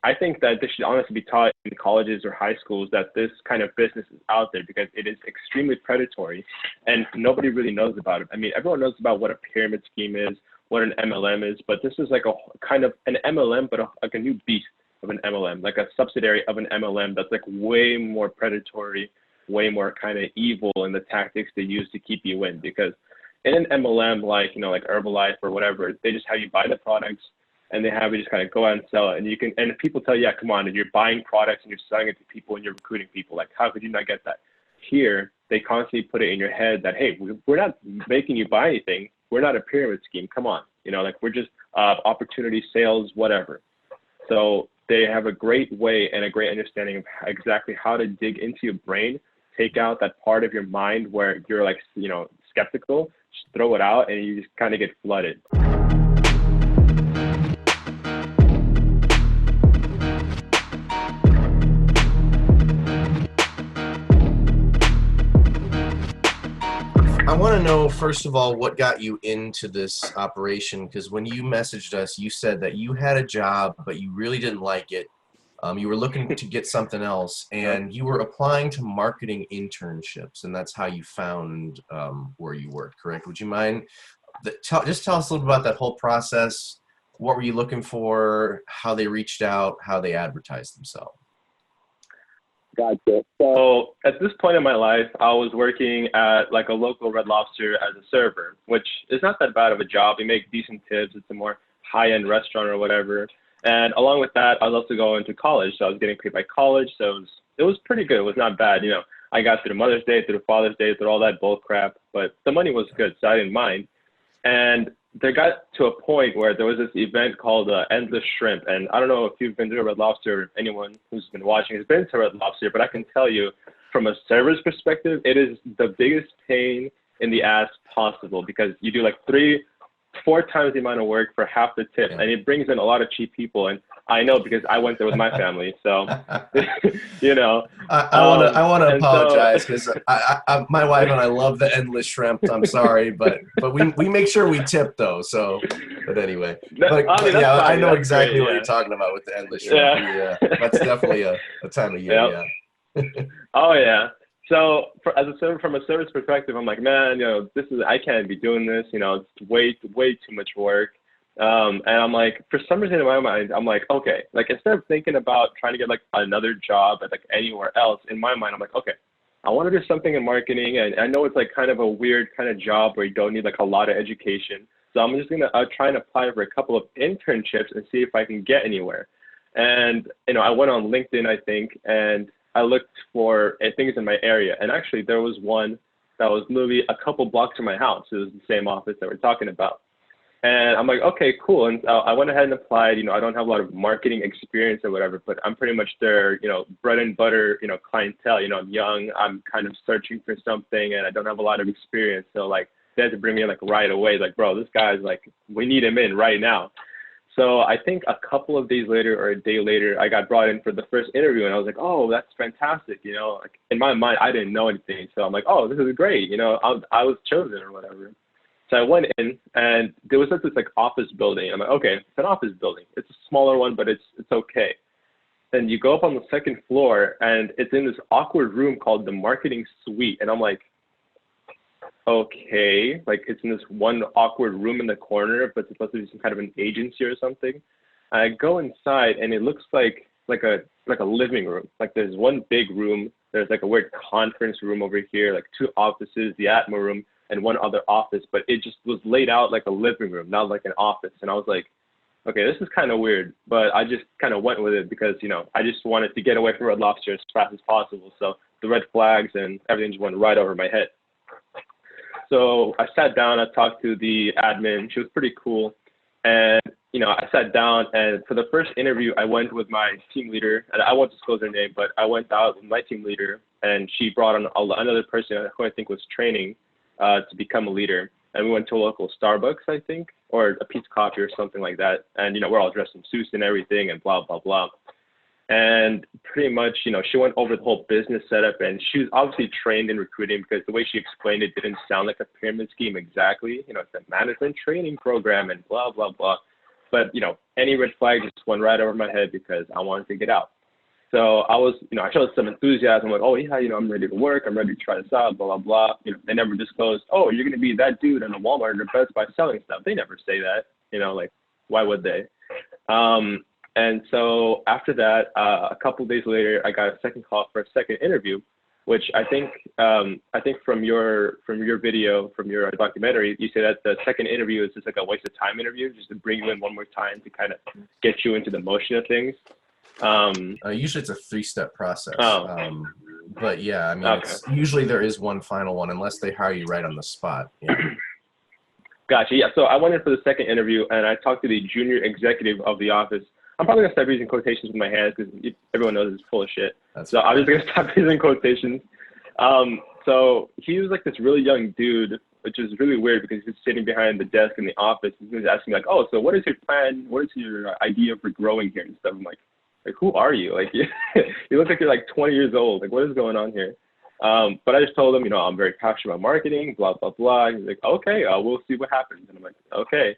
I think that this should honestly be taught in colleges or high schools, that this kind of business is out there because it is extremely predatory and nobody really knows about it. I mean, everyone knows about what a pyramid scheme is, what an MLM is, but this is like a kind of an MLM, but like a new beast of an MLM, like a subsidiary of an MLM that's like way more predatory, way more kind of evil in the tactics they use to keep you in. Because in an MLM, like, you know, like Herbalife or whatever, they just have you buy the products and they have you just kind of go out and sell it. And you can, and if people tell you, yeah, come on, and you're buying products and you're selling it to people and you're recruiting people, like, how could you not get that? Here, they constantly put it in your head that, hey, we're not making you buy anything. We're not a pyramid scheme. Come on. You know, like, we're just opportunity sales, whatever. So they have a great way and a great understanding of exactly how to dig into your brain, take out that part of your mind where you're like, you know, skeptical, just throw it out and you just kind of get flooded. I want to know, first of all, what got you into this operation? Because when you messaged us, you said that you had a job, but you really didn't like it. You were looking to get something else, and you were applying to marketing internships, and that's how you found where you worked, correct? Would you mind just tell us a little bit about that whole process? What were you looking for, how they reached out, how they advertised themselves? Gotcha. So at this point in my life, I was working at like a local Red Lobster as a server, which is not that bad of a job. You make decent tips. It's a more high-end restaurant or whatever. And along with that, I was also going to college. So I was getting paid by college. So it was pretty good. It was not bad. You know, I got through Mother's Day, through Father's Day, through all that bull crap, but the money was good, so I didn't mind. And there got to a point where there was this event called Endless Shrimp. And I don't know if you've been to Red Lobster, or anyone who's been watching has been to Red Lobster, but I can tell you from a server's perspective, it is the biggest pain in the ass possible, because you do like 3-4 times the amount of work for half the tip, and it brings in a lot of cheap people. And I know because I went there with my family, so you know. I want to apologize because my wife and I love the Endless Shrimp. I'm sorry, but we make sure we tip though. So, but anyway, yeah, I know exactly what you're talking about with the Endless Shrimp. Yeah, that's definitely a time of year. Yep. Yeah. Oh yeah. So from a service perspective, I'm like, man, you know, I can't be doing this. You know, it's way too much work. And I'm like, for some reason in my mind, I'm like, okay, like instead of thinking about trying to get like another job at like anywhere else, in my mind, I'm like, okay, I want to do something in marketing. And I know it's like kind of a weird kind of job where you don't need like a lot of education. So I'm just going to try and apply for a couple of internships and see if I can get anywhere. And, you know, I went on LinkedIn, I think, and I looked for things in my area. And actually there was one that was literally a couple blocks from my house. It was the same office that we're talking about. And I'm like, okay, cool. And I went ahead and applied. You know, I don't have a lot of marketing experience or whatever, but I'm pretty much their, you know, bread and butter, you know, clientele. You know, I'm young, I'm kind of searching for something, and I don't have a lot of experience. So like, they had to bring me in like right away. Like, bro, this guy's like, we need him in right now. So I think a couple of days later or a day later, I got brought in for the first interview, and I was like, oh, that's fantastic. You know, like in my mind, I didn't know anything. So I'm like, oh, this is great. You know, I was chosen or whatever. So I went in, and there was this like office building. I'm like, okay, it's an office building. It's a smaller one, but it's okay. And you go up on the second floor, and it's in this awkward room called the marketing suite. And I'm like, okay, like it's in this one awkward room in the corner, but it's supposed to be some kind of an agency or something. I go inside, and it looks like a living room. Like there's one big room. There's like a weird conference room over here, like 2 offices, the Atmo room, and one other office, but it just was laid out like a living room, not like an office. And I was like, okay, this is kind of weird, but I just kind of went with it because, you know, I just wanted to get away from Red Lobster as fast as possible. So the red flags and everything just went right over my head. So I sat down, I talked to the admin. She was pretty cool. And, you know, I sat down, and for the first interview, I went with my team leader, and I won't disclose her name, but I went out with my team leader, and she brought on another person who I think was training to become a leader. And we went to a local Starbucks, I think, or a Pete's Coffee or something like that. And, you know, we're all dressed in suits and everything and blah, blah, blah. And pretty much, you know, she went over the whole business setup, and she was obviously trained in recruiting because the way she explained it didn't sound like a pyramid scheme exactly. You know, it's a management training program and blah, blah, blah. but any red flag just went right over my head because I wanted to get out. So I was, I showed some enthusiasm, like, oh yeah, I'm ready to work, I'm ready to try this out, blah blah blah. They never disclosed, oh, you're gonna be that dude in a Walmart or Best Buy selling stuff. They never say that, like, why would they? And so after that, a couple of days later, I got a second call for a second interview, which I think from your video, from your documentary, you say that the second interview is just like a waste of time interview, just to bring you in one more time to kind of get you into the motion of things. Usually it's a 3-step process. Oh. But yeah, I mean, Okay. it's usually there is one final one unless they hire you right on the spot. Yeah. Gotcha. Yeah. So I went in for the second interview and I talked to the junior executive of the office. I'm probably gonna start using quotations with my hands because everyone knows it's full of shit. So I'm just gonna stop using quotations. So he was like this really young dude, which is really weird because he's sitting behind the desk in the office. He was asking me like, oh, so what is your plan? What is your idea for growing here and stuff? I'm like, who are you? Like, you look like you're like 20 years old. Like, what is going on here? But I just told him, I'm very passionate about marketing, blah, blah, blah. He's like, okay, we'll see what happens. And I'm like, okay.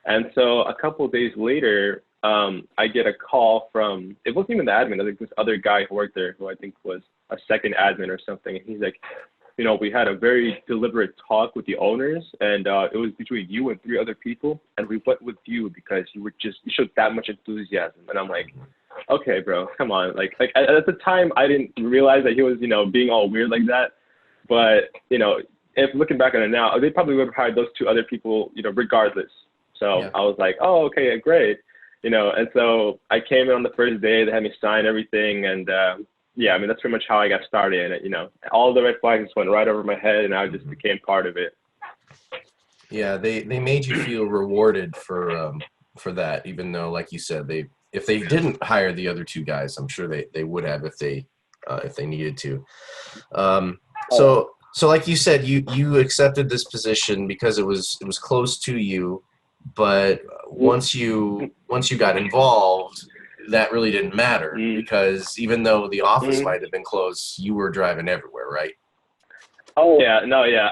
And so a couple of days later, I get a call from, it wasn't even the admin, I think this other guy who worked there, who I think was a second admin or something. And he's like, we had a very deliberate talk with the owners, and it was between you and 3 other people, and we went with you because you showed that much enthusiasm. And I'm like, okay, bro, come on. Like at the time, I didn't realize that he was, being all weird like that. But, if looking back on it now, they probably would have hired those 2 other people, regardless. So yeah. I was like, oh, okay, great. And so I came in on the first day, they had me sign everything. And yeah, I mean, that's pretty much how I got started. And, all the red flags just went right over my head and I just became part of it. Yeah, they made you feel rewarded for that, even though, like you said, if they didn't hire the other 2 guys, I'm sure they would have if they needed to. So like you said, you accepted this position because it was close to you, but once you got involved, that really didn't matter because even though the office might have been closed, you were driving everywhere, right? Oh yeah, no, yeah.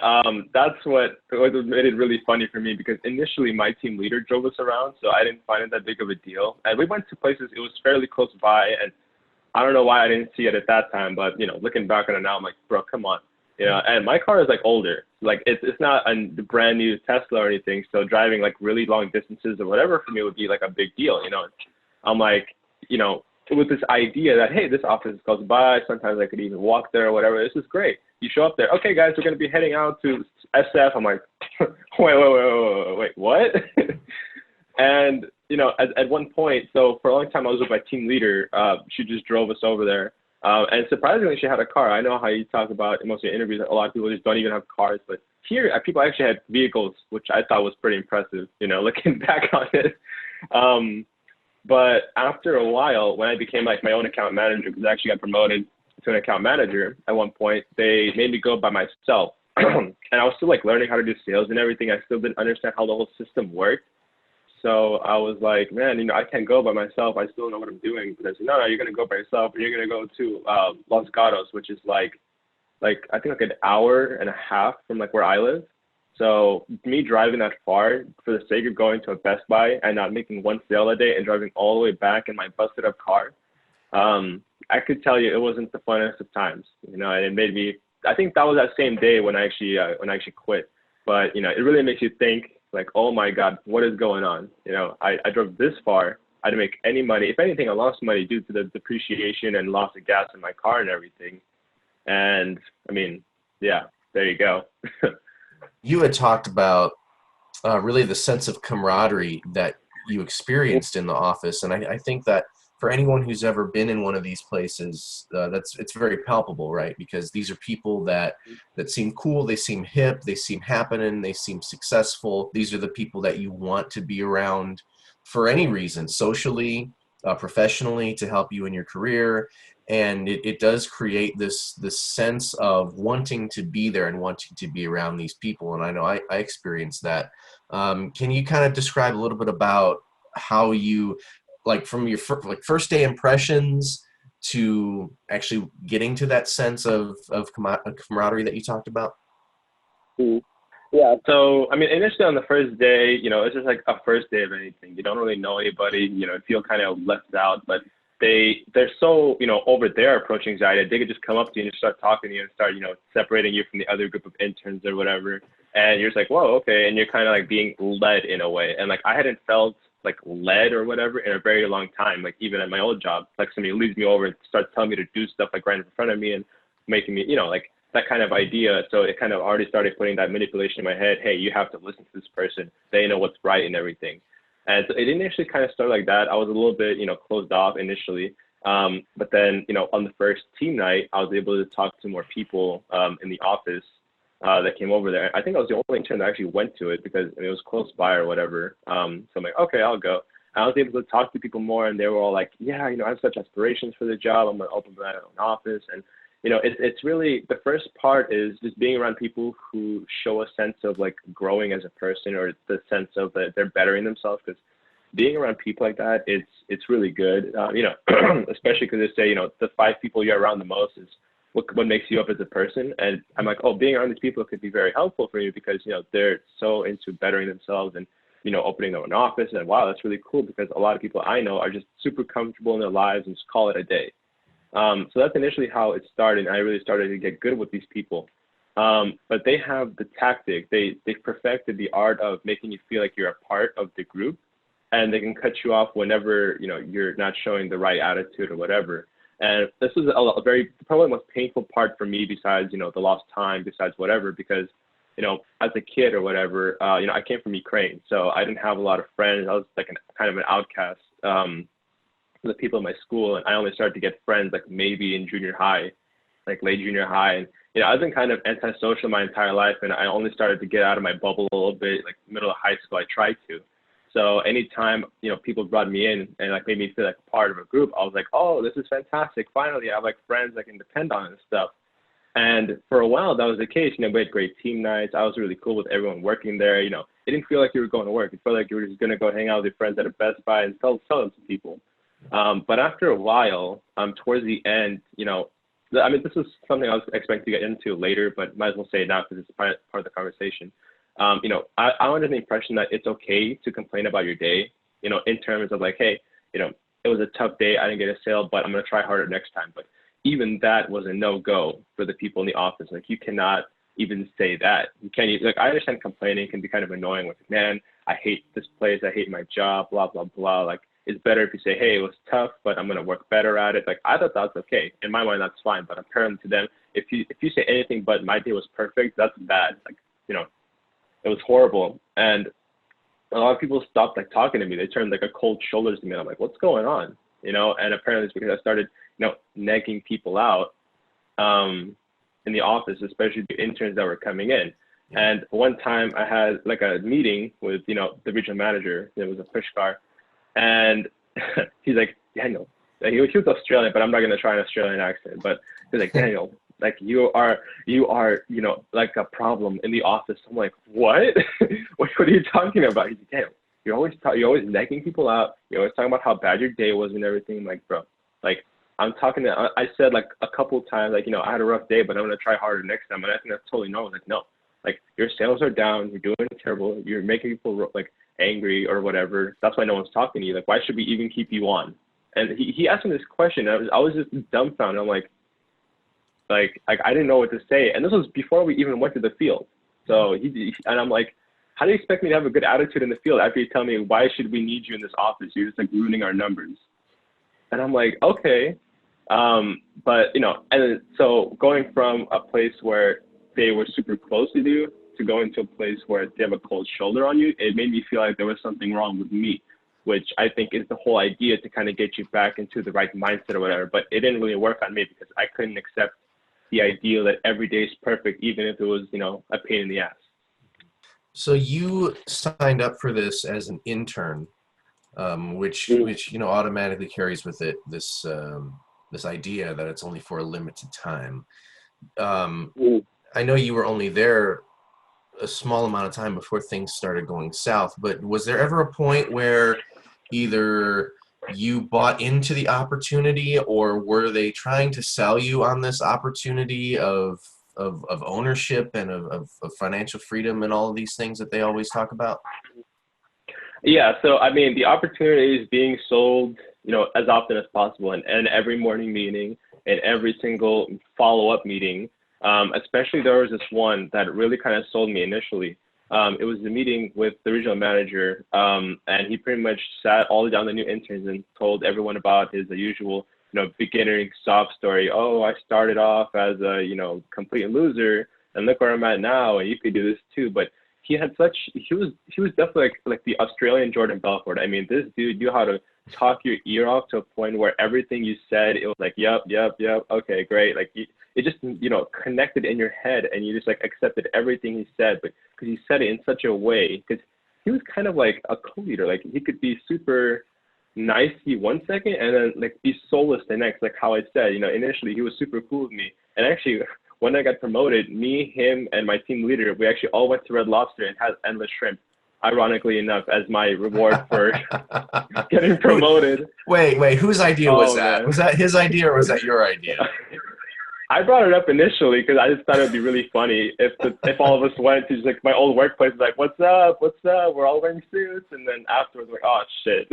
That's what made it really funny for me because initially my team leader drove us around, so I didn't find it that big of a deal. And we went to places, it was fairly close by, and I don't know why I didn't see it at that time, but looking back on it now, I'm like, bro, come on. And my car is like older, like it's not a brand new Tesla or anything, so driving like really long distances or whatever for me would be like a big deal. I'm like, with this idea that, hey, this office is close by, sometimes I could even walk there or whatever. This is great. You show up there, okay, guys, we're going to be heading out to SF. I'm like, wait, what? And, at one point, so for a long time I was with my team leader. She just drove us over there. And surprisingly, she had a car. I know how you talk about in most of your interviews, a lot of people just don't even have cars. But here, people actually had vehicles, which I thought was pretty impressive, looking back on it. But after a while, when I became like my own account manager, because I actually got promoted to an account manager at one point, they made me go by myself. And I was still like learning how to do sales and everything. I still didn't understand how the whole system worked. So I was like, man, I can't go by myself. I still don't know what I'm doing. But I said, no, you're going to go by yourself. And you're going to go to Los Gatos, which is like I think like an hour and a half from like where I live. So me driving that far for the sake of going to a Best Buy and not making one sale a day and driving all the way back in my busted up car, I could tell you it wasn't the funnest of times, and it made me, I think that was that same day when I actually quit. But, it really makes you think like, oh my God, what is going on? I drove this far. I didn't make any money. If anything, I lost money due to the depreciation and loss of gas in my car and everything. And I mean, yeah, there you go. You had talked about really the sense of camaraderie that you experienced in the office, and I think that for anyone who's ever been in one of these places, it's very palpable, right? Because these are people that seem cool, they seem hip, they seem happening, they seem successful. These are the people that you want to be around for any reason, socially, professionally, to help you in your career. And it does create this sense of wanting to be there and wanting to be around these people. And I know I experienced that. Can you kind of describe a little bit about how you, like from your first day impressions to actually getting to that sense of camaraderie that you talked about? Yeah. So, I mean, initially on the first day, it's just like a first day of anything. You don't really know anybody, feel kind of left out, but they're so, over their approach anxiety, they could just come up to you and just start talking to you and start, separating you from the other group of interns or whatever. And you're just like, whoa, okay. And you're kind of like being led in a way. And like, I hadn't felt like led or whatever in a very long time. Like even at my old job, like somebody leads me over and starts telling me to do stuff like right in front of me and making me, like that kind of idea. So it kind of already started putting that manipulation in my head. Hey, you have to listen to this person. They know what's right and everything. And so it initially kind of started like that. I was a little bit, closed off initially. But then, on the first team night, I was able to talk to more people in the office that came over there. I think I was the only intern that actually went to it because it was close by or whatever. So I'm like, okay, I'll go. And I was able to talk to people more, and they were all like, yeah, I have such aspirations for the job. I'm going to open my own office. And it's really, the first part is just being around people who show a sense of like growing as a person, or the sense of that they're bettering themselves. Because being around people like that, it's really good. Especially because they say, the 5 people you're around the most is what makes you up as a person. And I'm like, oh, being around these people could be very helpful for you because, they're so into bettering themselves and, opening their own office. And wow, that's really cool because a lot of people I know are just super comfortable in their lives and just call it a day. So that's initially how it started. And I really started to get good with these people. But they have the tactic. They've perfected the art of making you feel like you're a part of the group, and they can cut you off whenever, you're not showing the right attitude or whatever. And this was a very, probably the most painful part for me besides, the lost time, besides whatever, because, as a kid or whatever, I came from Ukraine. So I didn't have a lot of friends. I was like kind of an outcast. The people in my school, and I only started to get friends like maybe in junior high, like late junior high. And I've been kind of antisocial my entire life, and I only started to get out of my bubble a little bit like middle of high school. I tried to. So anytime people brought me in and like made me feel like part of a group, I was like, oh, this is fantastic. Finally, I have like friends I can depend on and stuff. And for a while that was the case. We had great team nights. I was really cool with everyone working there. It didn't feel like you were going to work. It felt like you were just going to go hang out with your friends at a Best Buy and sell them to people. But after a while, towards the end, this is something I was expecting to get into later, but might as well say it now because it's part of the conversation. I'm under the impression that it's okay to complain about your day, in terms of like, hey, it was a tough day. I didn't get a sale, but I'm going to try harder next time. But even that was a no-go for the people in the office. Like, you cannot even say that. You can't, like, I understand complaining can be kind of annoying. Like, man, I hate this place. I hate my job, blah, blah, blah. Like, it's better if you say, hey, it was tough, but I'm going to work better at it. Like, I thought that's okay. In my mind, that's fine. But apparently to them, if you say anything but my day was perfect, that's bad. Like, it was horrible. And a lot of people stopped like talking to me. They turned like a cold shoulders to me. I'm like, what's going on? And apparently it's because I started, negging people out in the office, especially the interns that were coming in. And one time I had like a meeting with, the regional manager. It was a push car. And he's like, Daniel, he was Australian, but I'm not going to try an Australian accent. But he's like, Daniel, like you are, like a problem in the office. I'm like, what? What are you talking about? He's like, Daniel, you're always negging people out. You're always talking about how bad your day was and everything. I'm like, bro, like I said like a couple of times, like, I had a rough day, but I'm going to try harder next time. And I think that's totally normal. Like, no, like your sales are down. You're doing terrible. You're making people like angry or whatever. That's why no one's talking to you. Like, why should we even keep you on? And he asked me this question. I was just dumbfounded. I'm like I didn't know what to say. And this was before we even went to the field. So and I'm like, how do you expect me to have a good attitude in the field after you tell me, why should we need you in this office? You're just like ruining our numbers. And I'm like, okay. But, and so going from a place where they were super close to you to going to a place where they have a cold shoulder on you, it made me feel like there was something wrong with me, which I think is the whole idea, to kind of get you back into the right mindset or whatever. But it didn't really work on me because I couldn't accept the idea that every day is perfect, even if it was, a pain in the ass. So you signed up for this as an intern, which automatically carries with it this idea that it's only for a limited time. I know you were only there a small amount of time before things started going south, but was there ever a point where either you bought into the opportunity, or were they trying to sell you on this opportunity of of ownership and of financial freedom and all of these things that they always talk about? Yeah, so I mean, the opportunity is being sold, as often as possible, and every morning meeting and every single follow-up meeting. Especially there was this one that really kind of sold me initially. It was the meeting with the regional manager, and he pretty much sat all down the new interns and told everyone about his usual, beginner sob story. Oh, I started off as a, complete loser, and look where I'm at now, and you could do this too. But he was definitely like the Australian Jordan Belfort. I mean, this dude knew how to talk your ear off to a point where everything you said, it was like, yep, okay, great. Like it just, connected in your head, and you just like accepted everything he said, but because he said it in such a way, because he was kind of like a co-leader. Like he could be super nicey one second and then like be soulless the next, like how I said, initially he was super cool with me. And actually, when I got promoted, me, him, and my team leader, we actually all went to Red Lobster and had endless shrimp, ironically enough, as my reward for getting promoted. Wait, whose idea was that? Man. Was that his idea or was that your idea? I brought it up initially because I just thought it would be really funny if all of us went to just like my old workplace, like, what's up? We're all wearing suits. And then afterwards, like, oh, shit.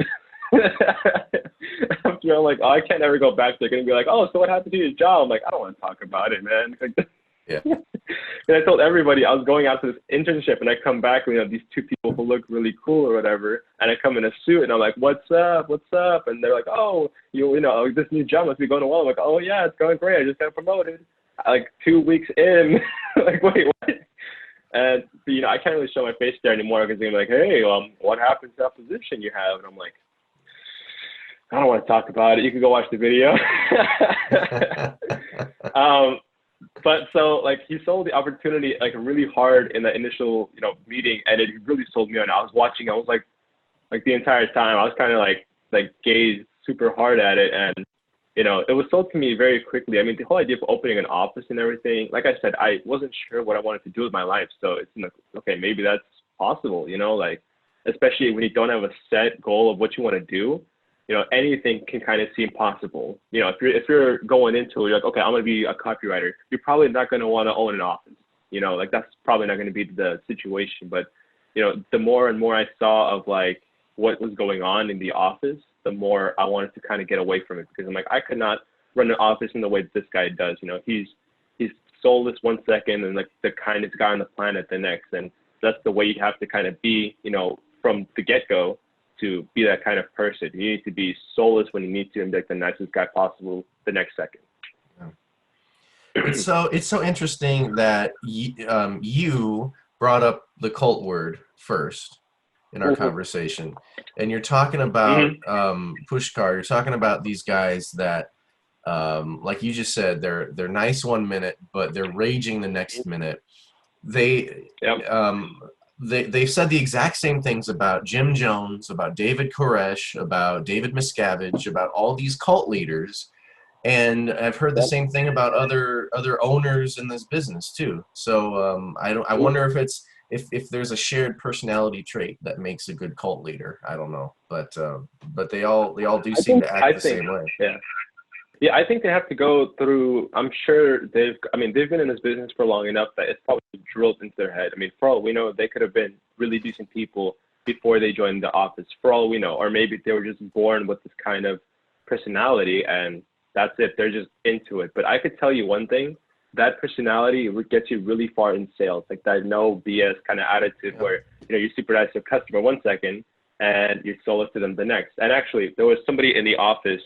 After I'm like, oh, I can't ever go back. They're going to be like, oh, so what happened to your job? I'm like, I don't want to talk about it, man. Yeah. And I told everybody I was going out to this internship, and I come back, these two people who look really cool or whatever, and I come in a suit, and I'm like, what's up? And they're like, oh, this new job must be going well. I'm like, oh yeah, it's going great. I just got promoted. Like 2 weeks in, like, wait, what? And I can't really show my face there anymore because they're like, hey, what happened to that position you have? And I'm like, I don't want to talk about it. You can go watch the video. But so like he sold the opportunity like really hard in the initial, meeting, and it really sold me on. I was watching, I was like the entire time, I was kind of like gazed super hard at it, and it was sold to me very quickly. I mean, the whole idea of opening an office and everything, like I said, I wasn't sure what I wanted to do with my life. So it's like, okay, maybe that's possible, like, especially when you don't have a set goal of what you want to do. Anything can kind of seem possible. If you're going into it, you're like, okay, I'm going to be a copywriter. You're probably not going to want to own an office. Like that's probably not going to be the situation. But, the more and more I saw of like what was going on in the office, the more I wanted to kind of get away from it, because I'm like, I could not run an office in the way that this guy does. He's soulless one second and like the kindest guy on the planet the next. And that's the way you have to kind of be, from the get-go, to be that kind of person. You need to be soulless when you need to and be like the nicest guy possible the next second. It's so interesting that you brought up the cult word first in our conversation, and you're talking about Pushkar. You're talking about these guys that, like you just said, they're nice 1 minute, but they're raging the next minute. They said the exact same things about Jim Jones, about David Koresh, about David Miscavige, about all these cult leaders, and I've heard the same thing about other owners in this business too. So I wonder if there's a shared personality trait that makes a good cult leader. I don't know, but they all do seem to act the same way. Yeah, I think they have to go through, I'm sure they've been in this business for long enough that it's probably drilled into their head. I mean, for all we know, they could have been really decent people before they joined the office, for all we know. Or maybe they were just born with this kind of personality, and that's it. They're just into it. But I could tell you one thing, that personality gets you really far in sales, like that no BS kind of attitude where, you're super nice to a customer 1 second, and you're soulless to them the next. And actually, there was somebody in the office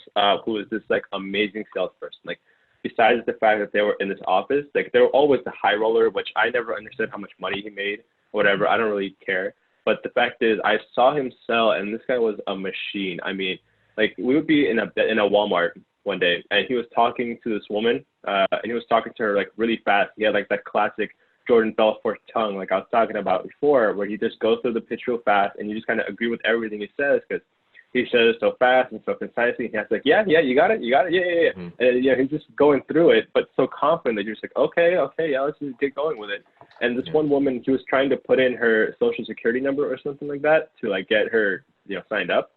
who was this like amazing salesperson. Like, besides the fact that they were in this office, like they were always the high roller, which I never understood how much money he made, whatever. I don't really care. But the fact is, I saw him sell, and this guy was a machine. I mean, like we would be in a Walmart one day, and he was talking to this woman, and he was talking to her like really fast. He had like that classic Jordan Belfort tongue, like I was talking about before, where he just goes through the pitch real fast, and you just kind of agree with everything he says because he says it so fast and so concisely. And he's like, yeah, you got it, yeah. Mm-hmm. And he's just going through it, but so confident that you're just like, okay, yeah, let's just get going with it. And this one woman, he was trying to put in her social security number or something like that to like get her, signed up.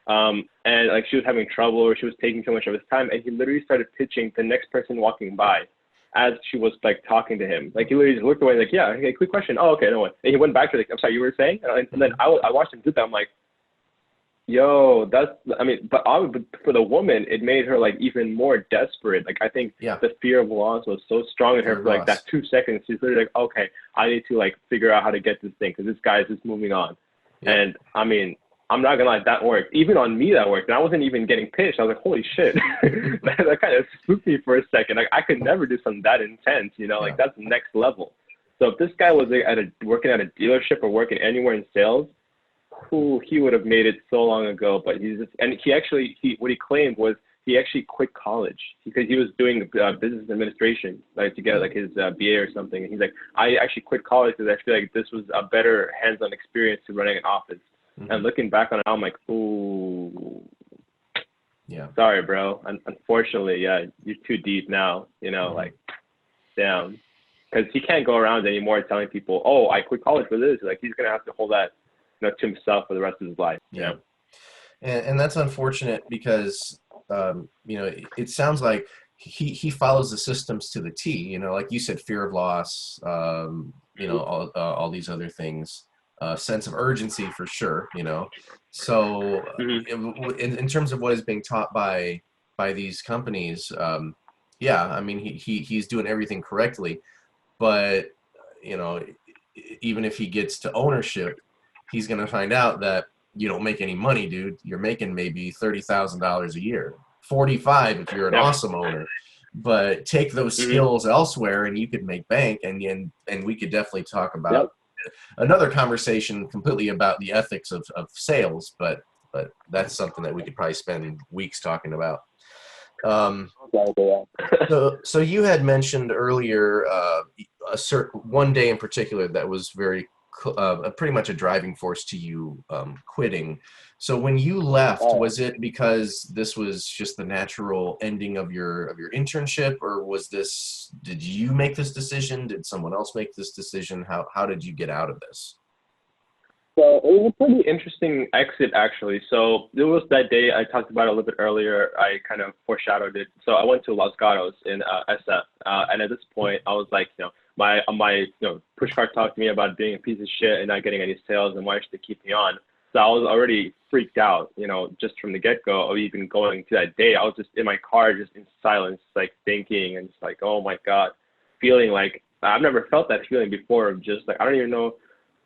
And like she was having trouble, or she was taking too much of his time, and he literally started pitching the next person walking by. as she was like talking to him. Like he literally just looked away, like, yeah, okay, quick question. Oh, okay, no one. And he went back to like, I'm sorry, you were saying? And then I watched him do that. I'm like, yo, but for the woman, it made her like even more desperate. Like I think the fear of loss was so strong in her for like that 2 seconds. She's literally like, okay, I need to like figure out how to get this thing because this guy is just moving on. Yep. And I mean, I'm not gonna lie, that worked. Even on me, that worked. And I wasn't even getting pitched. I was like, holy shit. that kind of spooked me for a second. Like I could never do something that intense, you know, like that's next level. So if this guy was working at a dealership or working anywhere in sales, he would have made it so long ago. But what he claimed was he actually quit college because he was doing business administration, like to get like his BA or something. And he's like, I actually quit college because I feel like this was a better hands-on experience to running an office. And looking back on it, I'm like, ooh, sorry, bro. Unfortunately, you're too deep now, you know, like, damn. Because he can't go around anymore telling people, oh, I quit college for this. Like, he's going to have to hold that, you know, to himself for the rest of his life. Yeah. And that's unfortunate because, you know, it sounds like he follows the systems to the T, you know, like you said, fear of loss, you know, all these other things. Sense of urgency for sure, you know. So in terms of what is being taught by these companies, I mean he's doing everything correctly, but you know, even if he gets to ownership, he's gonna find out that you don't make any money, dude. You're making maybe $30,000 a year, 45 if you're an awesome owner. But take those skills elsewhere, and you could make bank. And we could definitely talk about another conversation completely about the ethics of sales, but that's something that we could probably spend weeks talking about. So you had mentioned earlier a certain one day in particular that was very pretty much a driving force to you quitting. So when you left, was it because this was just the natural ending of your internship, or did you make this decision? Did someone else make this decision? How did you get out of this? So it was a pretty interesting exit, actually. So it was that day I talked about it a little bit earlier. I kind of foreshadowed it. So I went to Los Gatos in SF, and at this point, I was like, you know, my push cart talked to me about being a piece of shit and not getting any sales and why should they keep me on. So I was already freaked out, you know, just from the get-go of even going to that day. I was just in my car, just in silence, like thinking and just like, oh my God, feeling like I've never felt that feeling before of just like, I don't even know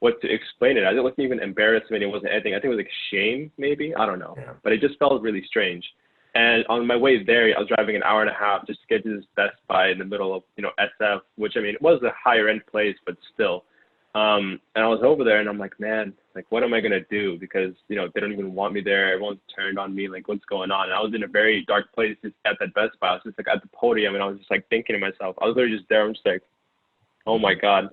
what to explain it. I wasn't even embarrassment. It wasn't anything. I think it was like shame, maybe. I don't know. Yeah. But it just felt really strange. And on my way there, I was driving an hour and a half just to get to this Best Buy in the middle of, you know, SF, which, I mean, it was a higher end place, but still. And I was over there and I'm like, man, like, what am I going to do? Because, you know, they don't even want me there. Everyone's turned on me. Like, what's going on? And I was in a very dark place just at that Best Buy. I was just like at the podium and I was just like thinking to myself, I was literally just there. I'm just like, oh my God.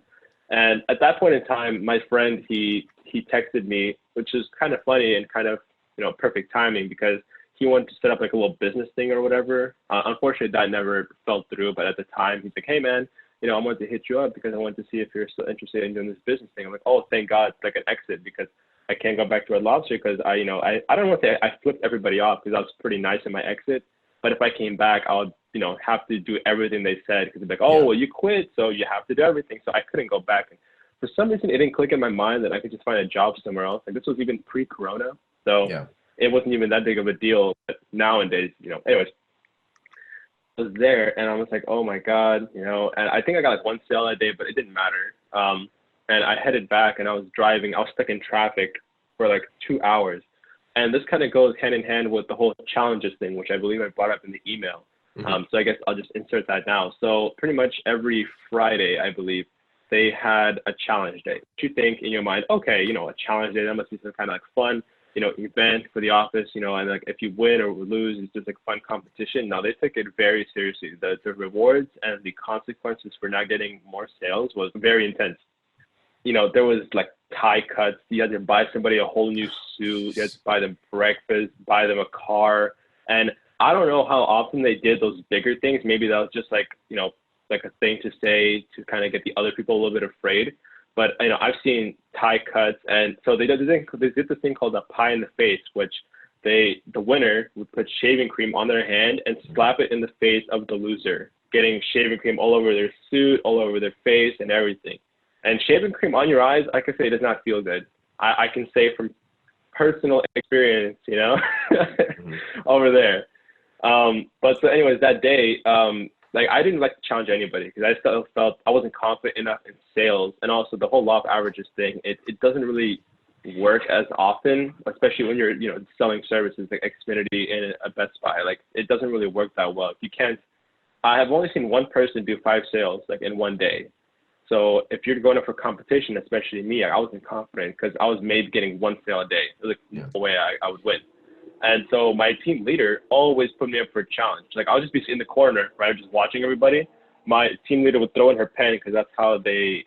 And at that point in time, my friend, he texted me, which is kind of funny and kind of, you know, perfect timing because he wanted to set up like a little business thing or whatever. Unfortunately, that never fell through. But at the time, he's like, hey, man, you know, I wanted to hit you up because I wanted to see if you're still interested in doing this business thing. I'm like, oh, thank God, it's like an exit because I can't go back to Red Lobster because I don't want to say I flipped everybody off because I was pretty nice in my exit. But if I came back, I would, you know, have to do everything they said because they'd be like, oh, well, you quit, so you have to do everything. So I couldn't go back. And for some reason, it didn't click in my mind that I could just find a job somewhere else. Like this was even pre-corona. So it wasn't even that big of a deal. But nowadays, you know, anyways, I was there and I was like, oh my God, you know, and I think I got like one sale that day, but it didn't matter. And I headed back and I was driving. I was stuck in traffic for like 2 hours. And this kind of goes hand in hand with the whole challenges thing, which I believe I brought up in the email. So I guess I'll just insert that now. So pretty much every Friday, I believe, they had a challenge day. You think in your mind, okay, you know, a challenge day, that must be some kind of like fun, you know, event for the office, you know, and like if you win or lose, it's just like fun competition. No, they took it very seriously. The rewards and the consequences for not getting more sales was very intense. You know, there was like tie cuts. You had to buy somebody a whole new suit. You had to buy them breakfast, buy them a car. And I don't know how often they did those bigger things. Maybe that was just like, you know, like a thing to say to kind of get the other people a little bit afraid. But, you know, I've seen tie cuts. And so they did this thing called a pie in the face, which the winner would put shaving cream on their hand and slap it in the face of the loser, getting shaving cream all over their suit, all over their face and everything. And shaving cream on your eyes, like I say, does not feel good. I can say from personal experience, you know, over there. But so anyways, that day, like I didn't like to challenge anybody because I still felt I wasn't confident enough in sales, and also the whole law of averages thing. It doesn't really work as often, especially when you're, you know, selling services like Xfinity and a Best Buy. Like it doesn't really work that well. You can't. I have only seen one person do 5 sales like in one day. So if you're going up for competition, especially me, I wasn't confident because I was maybe getting 1 sale a day. There's like no way I would win. And so my team leader always put me up for a challenge. Like I'll just be in the corner, right, just watching everybody. My team leader would throw in her pen because that's how they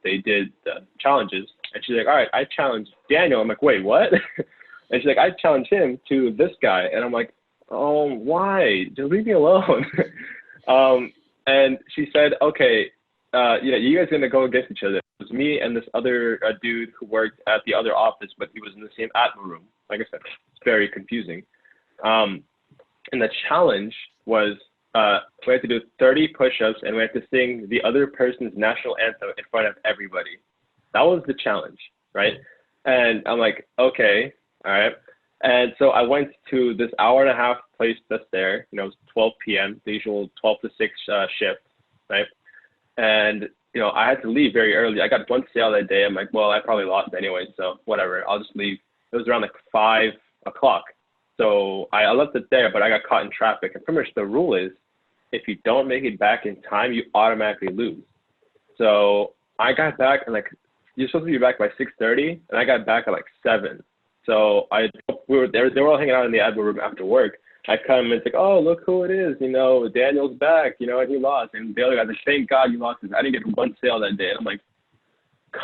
did the challenges. And she's like, all right, I challenged Daniel. I'm like, wait, what? And she's like, I challenged him to this guy. And I'm like, oh, why? Just leave me alone. And she said, okay, you know, you guys are going to go against each other. It was me and this other dude who worked at the other office, but he was in the same admin room. Like I said, it's very confusing. And the challenge was we had to do 30 push-ups and we had to sing the other person's national anthem in front of everybody. That was the challenge, right? And I'm like, okay, all right. And so I went to this hour-and-a-half place that's there. You know, it was 12 p.m., the usual 12 to 6 shift, right? And, you know, I had to leave very early. I got 1 sale that day. I'm like, well, I probably lost anyway, so whatever. I'll just leave. It was around like 5 o'clock. So I left it there, but I got caught in traffic. And pretty much the rule is if you don't make it back in time, you automatically lose. So I got back and like, you're supposed to be back by 6:30, and I got back at like 7. So they were all hanging out in the admin room after work. I come and it's like, oh, look who it is, you know, Daniel's back, you know, and he lost. And the other guy's like, thank God you lost this. I didn't get 1 sale that day. And I'm like,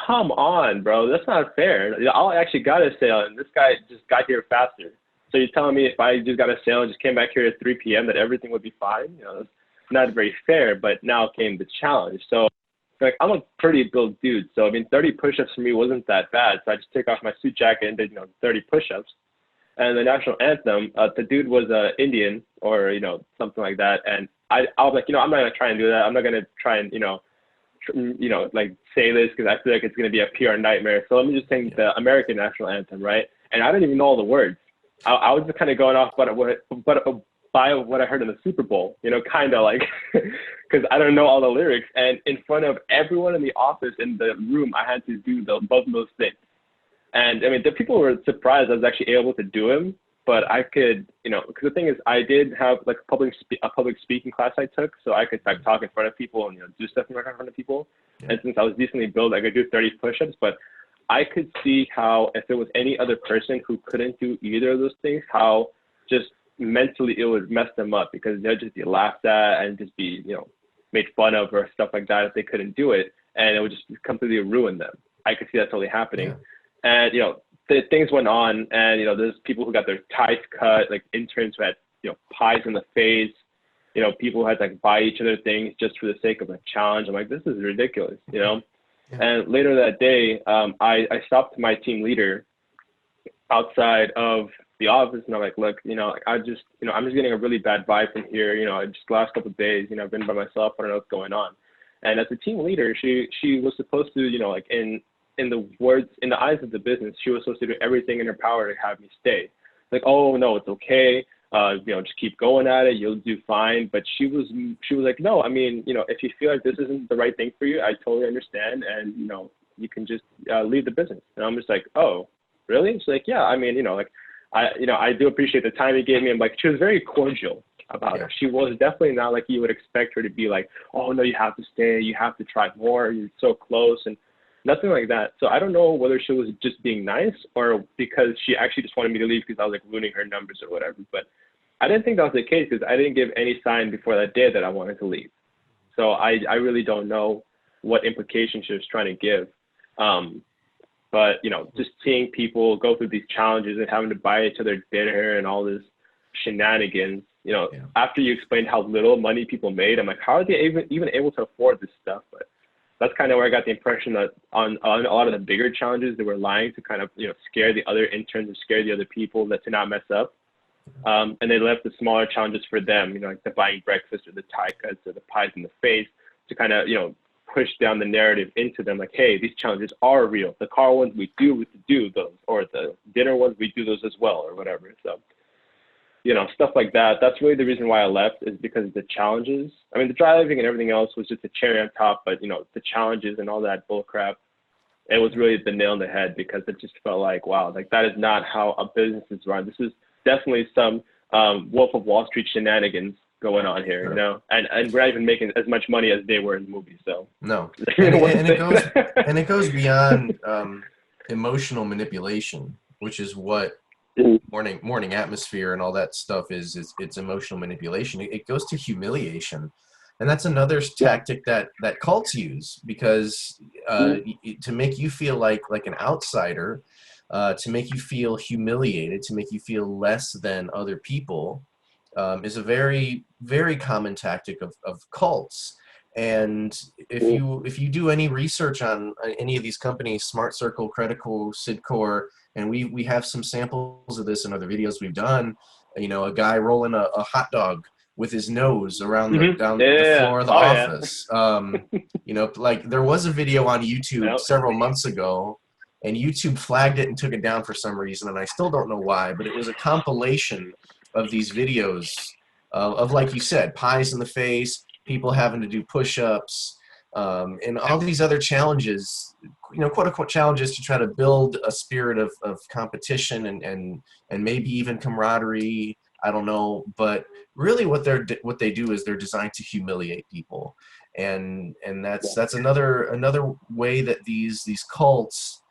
come on, bro, that's not fair. I actually got a sale, and this guy just got here faster. So you're telling me if I just got a sale and just came back here at 3 p.m. that everything would be fine? You know, that's not very fair, but now came the challenge. So like I'm a pretty built dude. So I mean, 30 push-ups for me wasn't that bad. So I just took off my suit jacket and did, you know, 30 push-ups. And the national anthem, the dude was Indian or, you know, something like that. And I was like, you know, I'm not going to try and do that. I'm not going to try and, you know, like say this because I feel like it's going to be a PR nightmare. So let me just sing the American national anthem, right? And I didn't even know all the words. I was just kind of going off by what I heard in the Super Bowl, you know, kind of like, because I don't know all the lyrics. And in front of everyone in the office, in the room, I had to do both of those things. And I mean, the people were surprised I was actually able to do them, but I could, you know, because the thing is, I did have like a public speaking class I took, so I could like talk in front of people and, you know, do stuff in front of people. Yeah. And since I was decently built, I could do 30 push-ups, but I could see how if there was any other person who couldn't do either of those things, how just mentally it would mess them up because they'd just be laughed at and just be, you know, made fun of or stuff like that if they couldn't do it, and it would just completely ruin them. I could see that totally happening. Yeah. And, you know, things went on, and, you know, there's people who got their ties cut, like interns who had, you know, pies in the face, you know, people who had to like buy each other things just for the sake of a challenge. I'm like, this is ridiculous, you know? Yeah. And later that day, I stopped my team leader outside of the office, and I'm like, look, you know, I'm just getting a really bad vibe from here. You know, just the last couple of days, you know, I've been by myself. I don't know what's going on. And as a team leader, she was supposed to, you know, like in the eyes of the business, she was supposed to do everything in her power to have me stay. Like, oh no, it's okay. You know, just keep going at it. You'll do fine. But she was like, no, I mean, you know, if you feel like this isn't the right thing for you, I totally understand. And, you know, you can just leave the business. And I'm just like, oh, really? She's like, yeah, I mean, you know, like, I do appreciate the time you gave me. I'm like, she was very cordial about it. She was definitely not like you would expect her to be like, oh no, you have to stay. You have to try more. You're so close. And nothing like that. So I don't know whether she was just being nice or because she actually just wanted me to leave because I was like ruining her numbers or whatever. But I didn't think that was the case because I didn't give any sign before that day that I wanted to leave. So I really don't know what implication she was trying to give. But, you know, just seeing people go through these challenges and having to buy each other dinner and all this shenanigans, you know, after you explained how little money people made, I'm like, how are they even able to afford this stuff? But that's kind of where I got the impression that on a lot of the bigger challenges, they were lying to kind of, you know, scare the other interns and scare the other people to not mess up. And they left the smaller challenges for them, you know, like the buying breakfast or the tie cuts or the pies in the face to kind of, you know, push down the narrative into them like, hey, these challenges are real. The car ones, we do those, or the dinner ones, we do those as well, or whatever. So, you know, stuff like that. That's really the reason why I left, is because of the challenges. I mean, the driving and everything else was just a cherry on top, but, you know, the challenges and all that bull crap, it was really the nail in the head, because it just felt like, wow, like that is not how a business is run. This is definitely some Wolf of Wall Street shenanigans going on here, Sure. you know, and we're not even making as much money as they were in the movie. So No, and it goes beyond emotional manipulation, which is what morning atmosphere and all that stuff is. It's emotional manipulation. It goes to humiliation, and that's another tactic that cults use, because to make you feel like an outsider, to make you feel humiliated, to make you feel less than other people, is a very, very common tactic of cults. And if you do any research on any of these companies, Smart Circle, Credical, Sidcore, and we have some samples of this in other videos we've done, you know, a guy rolling a hot dog with his nose around down the floor of the office. You know, like there was a video on YouTube several months ago, and YouTube flagged it and took it down for some reason, and I still don't know why, but it was a compilation of these videos of, like you said, pies in the face, people having to do push-ups, and all these other challenges, you know, quote-unquote challenges, to try to build a spirit of competition and maybe even camaraderie. I don't know, but really what they do is they're designed to humiliate people, and that's another way that these cults,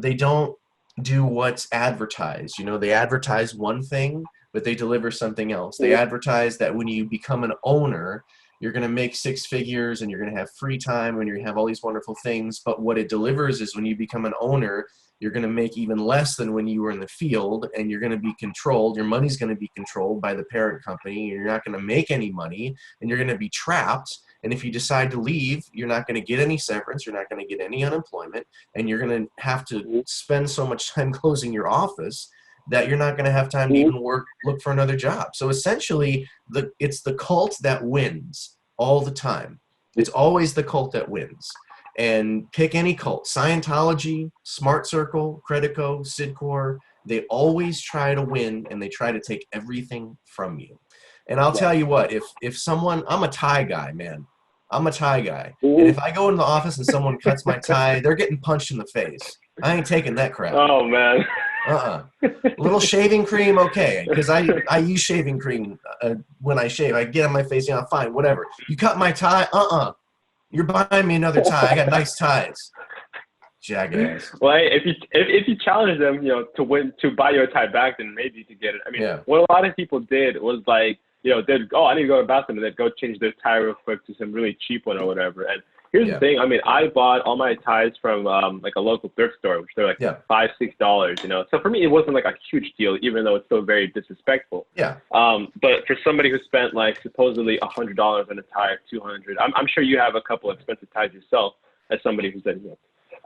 they don't do what's advertised. You know, they advertise one thing, but they deliver something else. They advertise that when you become an owner, you're going to make six figures and you're going to have free time and you're going to have all these wonderful things. But what it delivers is when you become an owner, you're going to make even less than when you were in the field, and you're going to be controlled. Your money's going to be controlled by the parent company. You're not going to make any money, and you're going to be trapped. And if you decide to leave, you're not going to get any severance. You're not going to get any unemployment, and you're going to have to spend so much time closing your office that you're not going to have time to even look for another job. So essentially, it's the cult that wins all the time. It's always the cult that wins. And pick any cult, Scientology, Smart Circle, Credico, Sidcore, they always try to win, and they try to take everything from you. And I'll tell you what, if someone, I'm a tie guy, man. I'm a tie guy. And if I go into the office and someone cuts my tie, they're getting punched in the face. I ain't taking that crap. Oh, man. A little shaving cream, okay, because I use shaving cream when I shave. I get on my face, you know, fine, whatever. You cut my tie, you're buying me another tie. I got nice ties. Jackass. Well, hey, if you challenge them, you know, to buy your tie back, then maybe you could get it. I mean, what a lot of people did was like, you know, I need to go to the bathroom, and they'd go change their tie real quick to some really cheap one or whatever. And here's the thing. I mean, I bought all my ties from like a local thrift store, which they're like $5-6, you know. So for me, it wasn't like a huge deal, even though it's still very disrespectful. But for somebody who spent like supposedly $100 on a tie or $200, I'm sure you have a couple expensive ties yourself. As somebody who said,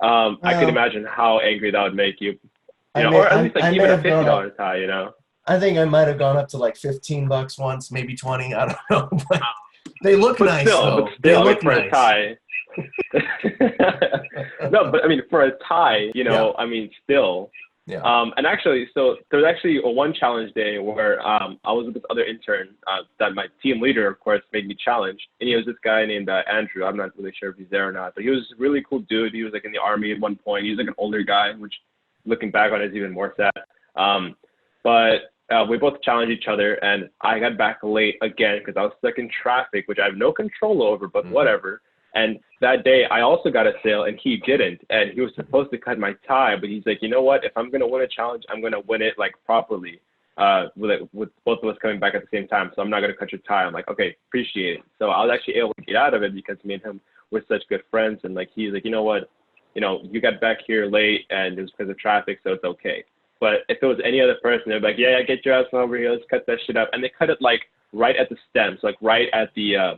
I can imagine how angry that would make you. You know, or at least like even a $50 tie, you know. I think I might have gone up to like $15 once, maybe 20. I don't know. But they look nice, though. They look nice. A tie. No, but I mean, for a tie, you know, I mean, still. And actually, so there's actually one challenge day where I was with this other intern that my team leader, of course, made me challenge. And he was this guy named Andrew. I'm not really sure if he's there or not, but he was a really cool dude. He was like in the Army at one point. He was like an older guy, which looking back on it is even more sad. But we both challenged each other, and I got back late again because I was stuck in traffic, which I have no control over, but whatever. And that day, I also got a sale, and he didn't. And he was supposed to cut my tie, but he's like, you know what? If I'm going to win a challenge, I'm going to win it like properly with both of us coming back at the same time. So I'm not going to cut your tie. I'm like, okay, appreciate it. So I was actually able to get out of it because me and him were such good friends. And like, he's like, you know what? You know, you got back here late, and it was because of traffic, so it's okay. But if it was any other person, they'd be like, yeah, get your ass over here. Let's cut that shit up. And they cut it like right at the stem, so like right at the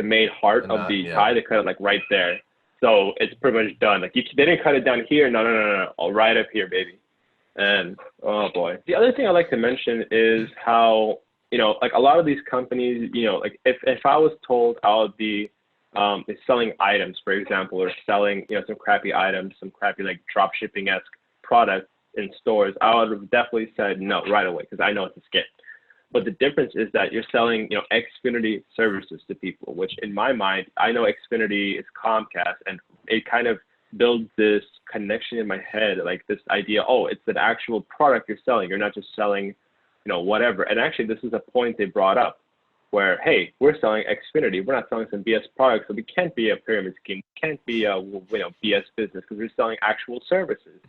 main heart of the tie. They cut it like right there. So it's pretty much done. Like they didn't cut it down here. No. All right up here, baby. And oh boy. The other thing I like to mention is how, like a lot of these companies, like if I was told I would be selling items, for example, or selling, some crappy items, some crappy like drop shipping-esque products in stores, I would have definitely said no right away because I know it's a scam. But the difference is that you're selling, Xfinity services to people, which in my mind, I know Xfinity is Comcast, and it kind of builds this connection in my head, like this idea, oh, it's an actual product you're selling. You're not just selling, whatever. And actually, this is a point they brought up where, hey, we're selling Xfinity. We're not selling some BS products, so we can't be a pyramid scheme. We can't be a, BS business because we're selling actual services.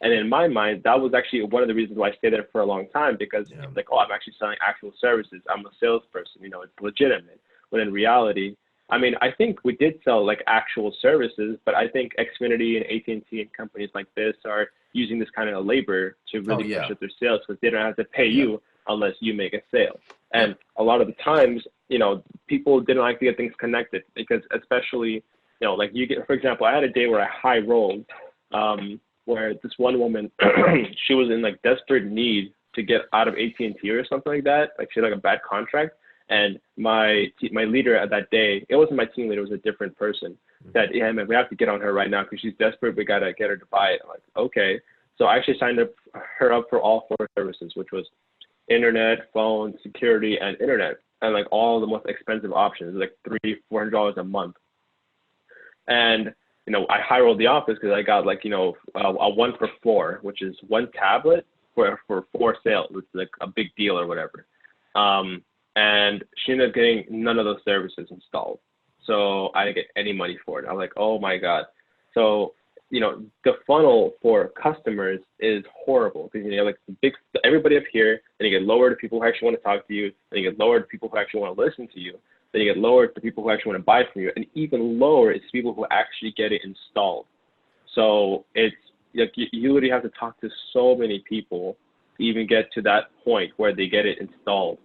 And in my mind, that was actually one of the reasons why I stayed there for a long time because it's like, oh, I'm actually selling actual services. I'm a salesperson, it's legitimate. But in reality, I mean, I think we did sell like actual services, but I think Xfinity and AT&T and companies like this are using this kind of labor to really push up their sales because they don't have to pay you unless you make a sale. And a lot of the times, people didn't like to get things connected because especially, like you get, for example, I had a day where I high rolled, where this one woman, she was in like desperate need to get out of AT&T or something like that. Like she had like a bad contract. And my leader at that day, it wasn't my team leader, it was a different person, said, yeah, man, we have to get on her right now because she's desperate. We got to get her to buy it. I'm like, okay. So I actually signed her up for all 4 services, which was internet, phone, security, and internet. And like all the most expensive options, like $300-$400 a month. And I high rolled the office because I got like, a 1 for 4, which is 1 tablet for 4 sales. It's like a big deal or whatever. And she ended up getting none of those services installed. So I didn't get any money for it. I'm like, oh my God. So, the funnel for customers is horrible because, like everybody up here, and you get lower to people who actually want to talk to you, and you get lower to people who actually want to listen to you. Then you get lower to people who actually want to buy from you, and even lower is people who actually get it installed. So it's like you literally have to talk to so many people to even get to that point where they get it installed.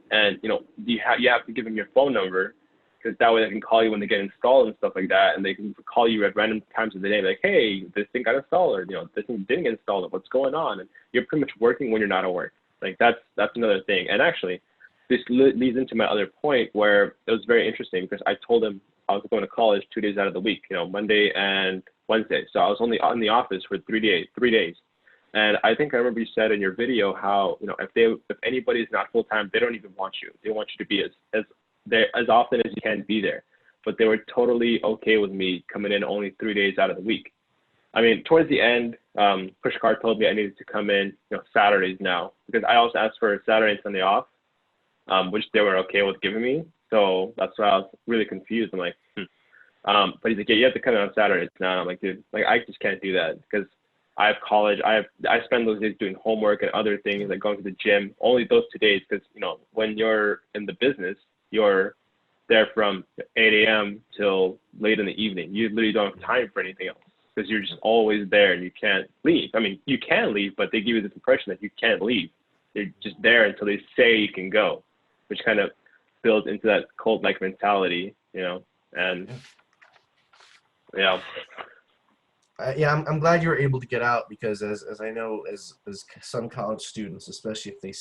And you have to give them your phone number because that way they can call you when they get installed and stuff like that, and they can call you at random times of the day, like, hey, this thing got installed, or this thing didn't get installed, what's going on? And you're pretty much working when you're not at work. Like that's another thing. And actually, this leads into my other point where it was very interesting because I told him I was going to college 2 days out of the week, Monday and Wednesday. So I was only in the office for 3 days. And I think I remember you said in your video how, if anybody's not full-time, they don't even want you. They want you to be as often as you can be there. But they were totally okay with me coming in only 3 days out of the week. I mean, towards the end, Pushkar told me I needed to come in, Saturdays now, because I also asked for Saturday and Sunday off. Which they were okay with giving me. So that's why I was really confused. I'm like, but he's like, yeah, you have to come in on Saturdays now. And I'm like, dude, like I just can't do that because I have college. I spend those days doing homework and other things, like going to the gym. Only those 2 days because when you're in the business, you're there from 8 a.m. till late in the evening. You literally don't have time for anything else because you're just always there and you can't leave. I mean, you can leave, but they give you this impression that you can't leave. You're just there until they say you can go, which kind of builds into that cult-like mentality, and I'm glad you were able to get out because as I know, as some college students, especially if they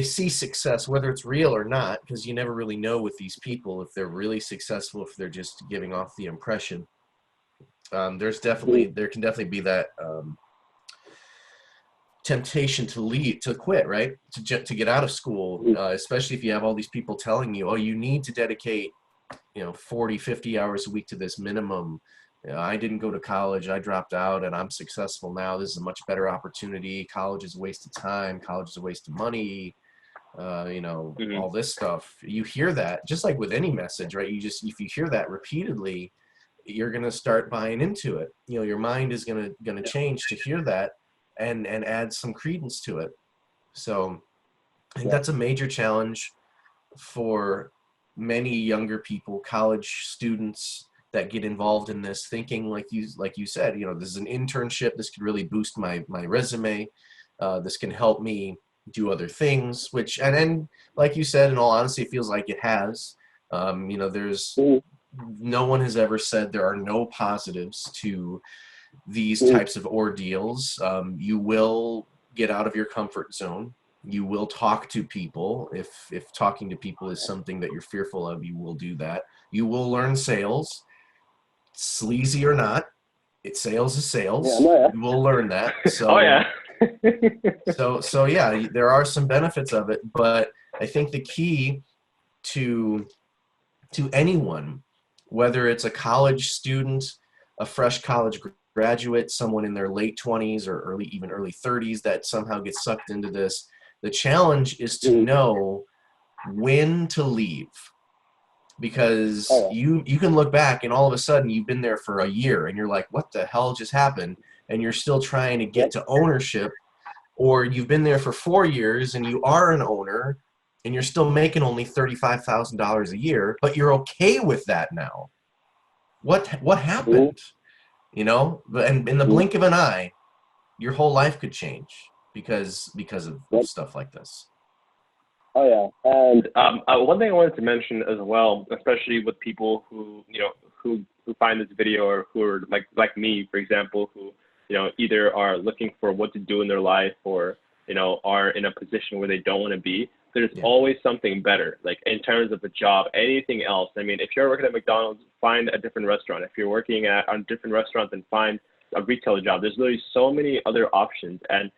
see success, whether it's real or not, because you never really know with these people if they're really successful, if they're just giving off the impression. There can definitely be that temptation to quit, right? To get out of school, especially if you have all these people telling you, oh, you need to dedicate 40, 50 hours a week to this minimum. I didn't go to college, I dropped out and I'm successful now. This is a much better opportunity. College is a waste of time. College is a waste of money. All this stuff. You hear that just like with any message, right? If you hear that repeatedly, you're going to start buying into it. Your mind is going to change to hear that and add some credence to it. So I think that's a major challenge for many younger people, college students that get involved in this, thinking like you said, this is an internship. This could really boost my resume. This can help me do other things, which, and then, like you said, in all honesty, it feels like it has. There's no one has ever said there are no positives to these types of ordeals. You will get out of your comfort zone. You will talk to people. If talking to people is something that you're fearful of, you will do that. You will learn sales, sleazy or not. Sales is sales. Yeah. You will learn that. So, Oh yeah. so yeah, there are some benefits of it, but I think the key to anyone, whether it's a college student, a fresh college graduate, someone in their late 20s or early 30s that somehow gets sucked into this, the challenge is to know when to leave. Because you can look back and all of a sudden you've been there for a year and you're like, what the hell just happened? And you're still trying to get to ownership. Or you've been there for 4 years and you are an owner and you're still making only $35,000 a year, but you're okay with that now. What happened? You know, and in the blink of an eye, your whole life could change because of stuff like this. Oh yeah, and one thing I wanted to mention as well, especially with people who who find this video or who are like me, for example, who either are looking for what to do in their life or are in a position where they don't want to be. There's always something better, like in terms of a job, anything else. I mean, if you're working at McDonald's, find a different restaurant. If you're working at a different restaurant, then find a retail job. There's literally so many other options. And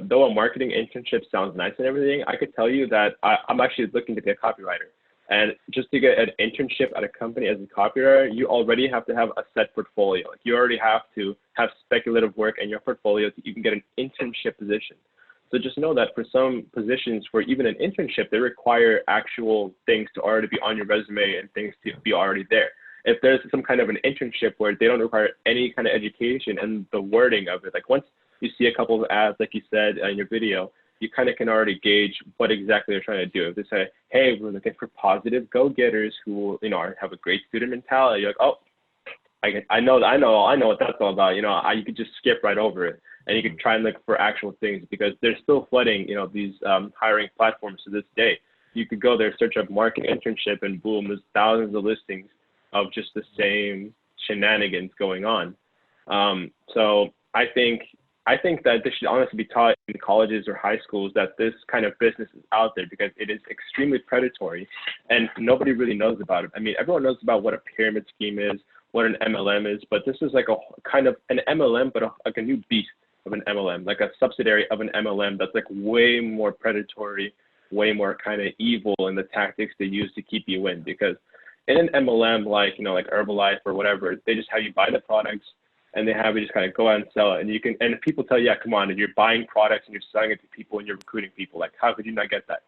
though a marketing internship sounds nice and everything, I could tell you that I'm actually looking to be a copywriter. And just to get an internship at a company as a copywriter, you already have to have a set portfolio. Like you already have to have speculative work in your portfolio so you can get an internship position. So just know that for some positions, for even an internship, they require actual things to already be on your resume and things to be already there. If there's some kind of an internship where they don't require any kind of education and the wording of it, like once you see a couple of ads, like you said in your video, you kind of can already gauge what exactly they're trying to do. If they say, hey, we're looking for positive go-getters who, have a great student mentality, you're like, oh, I know what that's all about. You could just skip right over it and you can try and look for actual things because they're still flooding, these hiring platforms to this day. You could go there, search up marketing internship, and boom, there's thousands of listings of just the same shenanigans going on. So I think that this should honestly be taught in colleges or high schools that this kind of business is out there because it is extremely predatory and nobody really knows about it. I mean, everyone knows about what a pyramid scheme is, what an MLM is, but this is like a kind of an MLM, but like a new beast of an MLM, like a subsidiary of an MLM that's like way more predatory, way more kind of evil in the tactics they use to keep you in. Because in an MLM, like Herbalife or whatever, they just have you buy the products and they have you just kind of go out and sell it. And you can, and if people tell you, yeah, come on, and you're buying products and you're selling it to people and you're recruiting people, like how could you not get that?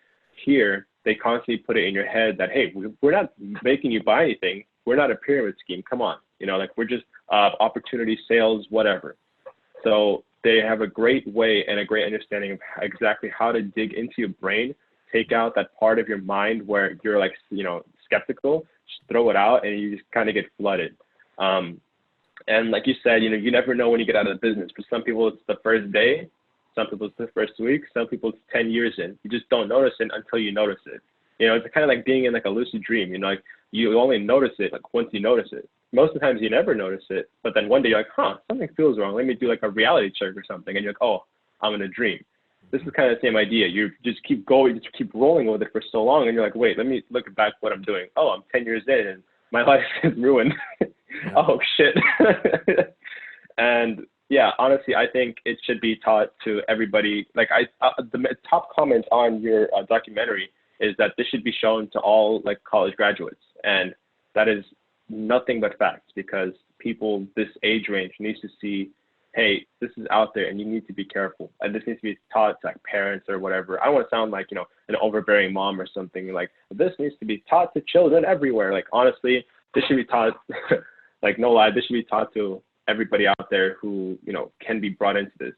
Here, they constantly put it in your head that, hey, we're not making you buy anything. We're not a pyramid scheme. Come on. We're just opportunity sales, whatever. So they have a great way and a great understanding of exactly how to dig into your brain, take out that part of your mind where you're like, skeptical, just throw it out and you just kind of get flooded. And like you said, you never know when you get out of the business. For some people, it's the first day. Some people, it's the first week. Some people, it's 10 years in. You just don't notice it until you notice it. It's kind of like being in like a lucid dream. Like you only notice it like once you notice it. Most of the times you never notice it. But then one day you're like, something feels wrong. Let me do like a reality check or something. And you're like, oh, I'm in a dream. This is kind of the same idea. You just keep going, you just keep rolling with it for so long. And you're like, wait, let me look back what I'm doing. Oh, I'm 10 years in and my life is ruined. Oh, shit. And yeah, honestly, I think it should be taught to everybody. Like the top comment on your documentary is that this should be shown to all like college graduates. And that is nothing but facts because people this age range needs to see, hey, this is out there and you need to be careful. And this needs to be taught to like parents or whatever. I don't want to sound like, an overbearing mom or something. Like this needs to be taught to children everywhere. Like honestly, this should be taught, like no lie, this should be taught to everybody out there who, can be brought into this,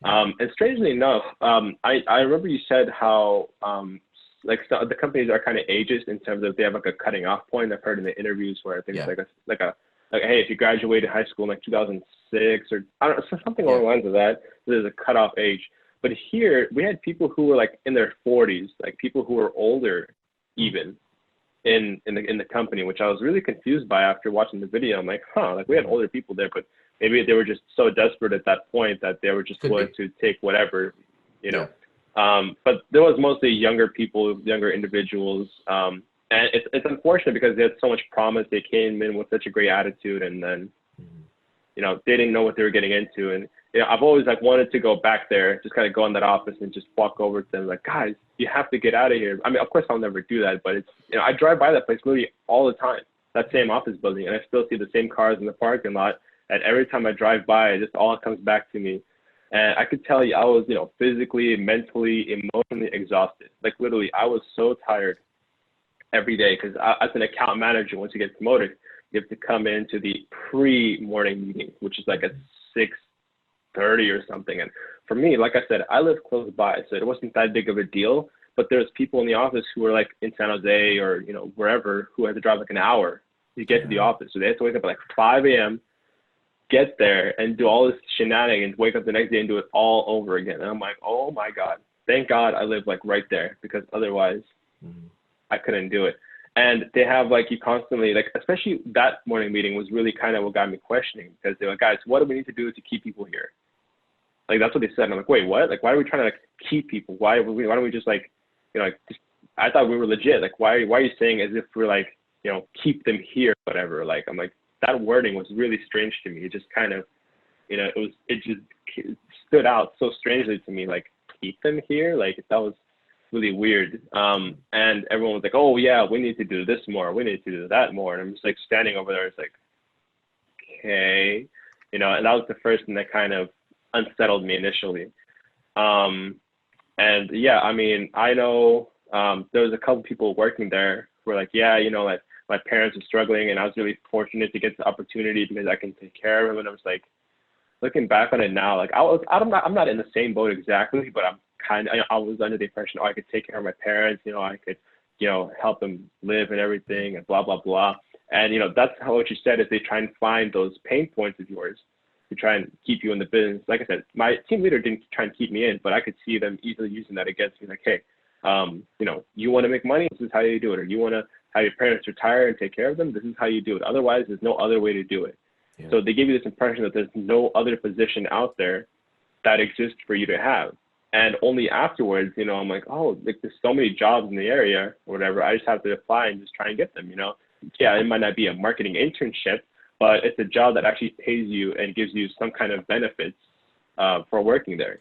And strangely enough, I remember you said how like so the companies are kind of ageist in terms of they have like a cutting off point. I've heard in the interviews where I think it's like hey, if you graduated high school in like 2006 or I don't know, something along the lines of that, there's a cutoff age. But here we had people who were like in their 40s, like people who were older even, in the company, which I was really confused by after watching the video. I'm like, like we had older people there, but maybe they were just so desperate at that point that they were just willing to take whatever, you know. But there was mostly younger people, younger individuals, and it's unfortunate because they had so much promise. They came in with such a great attitude, and then, you know, they didn't know what they were getting into. And you know, I've always like wanted to go back there, just kind of go in that office and just walk over to them like, guys, you have to get out of here. I mean, of course I'll never do that, but it's, you know, I drive by that place literally all the time, that same office building, and I still see the same cars in the parking lot. And every time I drive by, it just all comes back to me. And I could tell you, I was, you know, physically, mentally, emotionally exhausted. Like literally, I was so tired every day because as an account manager, once you get promoted, you have to come into the pre-morning meeting, which is like at 6:30 or something. And for me, like I said, I live close by, so it wasn't that big of a deal. But there's people in the office who were like in San Jose or, you know, wherever, who had to drive like an hour to get to the office. So they had to wake up at like 5 a.m., get there and do all this shenanigans, wake up the next day and do it all over again. And I'm like, oh my God, thank God I live like right there, because otherwise I couldn't do it. And they have like, you constantly, like, especially that morning meeting was really kind of what got me questioning, because they were like, guys, what do we need to do to keep people here? Like, that's what they said. And I'm like, wait, what? Like, why are we trying to like keep people? Why don't we just like, you know, like, just, I thought we were legit. Like, why are you saying as if we're like, you know, keep them here, whatever. Like, I'm like, that wording was really strange to me. It just kind of, you know, it just stood out so strangely to me. Like, keep them here? Like, that was really weird. And everyone was like, oh yeah, we need to do this more. We need to do that more. And I'm just like standing over there. It's like, okay, you know, and that was the first thing that kind of unsettled me initially. And yeah, I mean, I know there was a couple people working there who were like, yeah, you know, like, my parents were struggling, and I was really fortunate to get the opportunity because I can take care of them. And I was like, looking back on it now, like I'm not in the same boat exactly, but I was under the impression, oh, I could take care of my parents, you know, I could, you know, help them live and everything and blah, blah, blah. And, you know, that's how what you said is they try and find those pain points of yours to try and keep you in the business. Like I said, my team leader didn't try and keep me in, but I could see them easily using that against me. Like, hey, you know, you want to make money, this is how you do it. Or you want to have your parents retire and take care of them, this is how you do it. Otherwise, there's no other way to do it. Yeah. So they give you this impression that there's no other position out there that exists for you to have. And only afterwards, you know, I'm like, oh, like, there's so many jobs in the area or whatever. I just have to apply and just try and get them, you know. Yeah, it might not be a marketing internship, but it's a job that actually pays you and gives you some kind of benefits for working there.